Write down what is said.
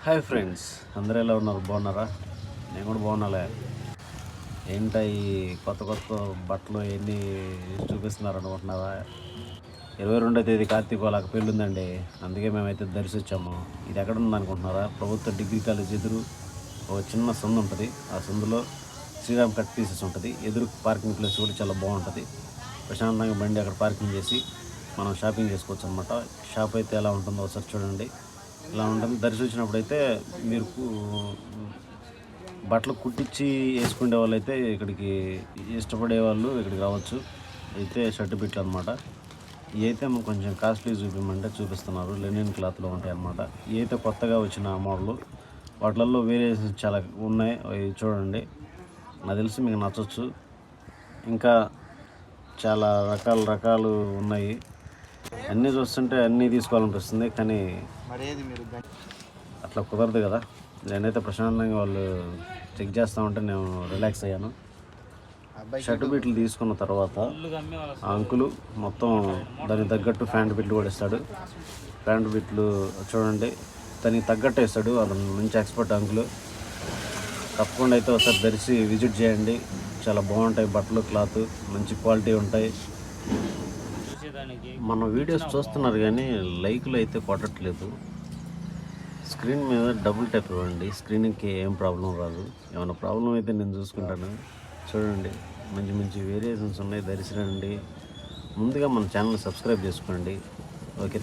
Hi friends, అందరూ ఎలా ఉన్నారు? బాగున్నారా? నేను కూడా బాగున్నాలే. ఏంటా ఈ కొత్త కొత్త బట్టలు ఎన్ని చూపిస్తున్నారు అనుకుంటున్నారా? 22వ తేదీ కార్తీక వాళ్ళకి పెళ్ళి ఉందండి. అందుకే మేమైతే దర్శి వచ్చాము. ఇది ఎక్కడ ఉంది అనుకుంటున్నారా? ప్రభుత్వ డిగ్రీ కాలేజ్ ఎదురు ఒక చిన్న సందు ఉంటుంది. ఆ సందులో శ్రీరామ్ కట్ పీసెస్ ఉంటుంది. ఎదురు పార్కింగ్ ప్లేస్ కూడా చాలా బాగుంటుంది. ప్రశాంతంగా బండి అక్కడ పార్కింగ్ చేసి మనం షాపింగ్ చేసుకోవచ్చు అనమాట. షాప్ అయితే ఎలా ఉంటుందో ఒకసారి చూడండి. ఇలా ఉంటుంది. దర్శి వచ్చినప్పుడు అయితే మీరు బట్టలు కుట్టించి వేసుకునే వాళ్ళు అయితే ఇక్కడికి ఇష్టపడే వాళ్ళు ఇక్కడికి రావచ్చు. అయితే షర్ట్ బిట్లు అనమాట. ఇవి అయితే కొంచెం కాస్ట్లీ చూపించమంటే చూపిస్తున్నారు. లెనిన్ క్లాత్లో ఉంటాయి అన్నమాట. ఇవి అయితే కొత్తగా వచ్చిన మోడలు. వాటిల్లో వేరియేషన్స్ చాలా ఉన్నాయి. అవి చూడండి, నాకు తెలిసి మీకు నచ్చవచ్చు. ఇంకా చాలా రకాలు ఉన్నాయి. అన్నీ చూస్తుంటే అన్నీ తీసుకోవాలనిపిస్తుంది, కానీ అట్లా కుదరదు కదా. నేనైతే ప్రశాంతంగా వాళ్ళు చెక్ చేస్తూ ఉంటే నేను రిలాక్స్ అయ్యాను. షర్ట్ బిట్లు తీసుకున్న తర్వాత ఆ అంకులు మొత్తం దానికి తగ్గట్టు ప్యాంట్ బిట్లు కూడా ఇస్తాడు. ప్యాంట్ బిట్లు చూడండి, దానికి తగ్గట్టు ఇస్తాడు. అతను మంచి ఎక్స్పర్ట్ అంకులు. తప్పకుండా అయితే ఒకసారి ధరిసి విజిట్ చేయండి. చాలా బాగుంటాయి బట్టలు, క్లాత్ మంచి క్వాలిటీ ఉంటాయి. మన వీడియోస్ చూస్తున్నారు కానీ లైకులు అయితే కొట్టట్లేదు. స్క్రీన్ మీద డబుల్ ట్యాప్ ఇవ్వండి. స్క్రీన్కి ఏం ప్రాబ్లం రాదు. ఏమైనా ప్రాబ్లం అయితే నేను చూసుకుంటాను. చూడండి, మంచి మంచి వేరియేషన్స్ ఉన్నాయి. దర్శనండి. ముందుగా మన ఛానల్ సబ్స్క్రైబ్ చేసుకోండి. ఓకే.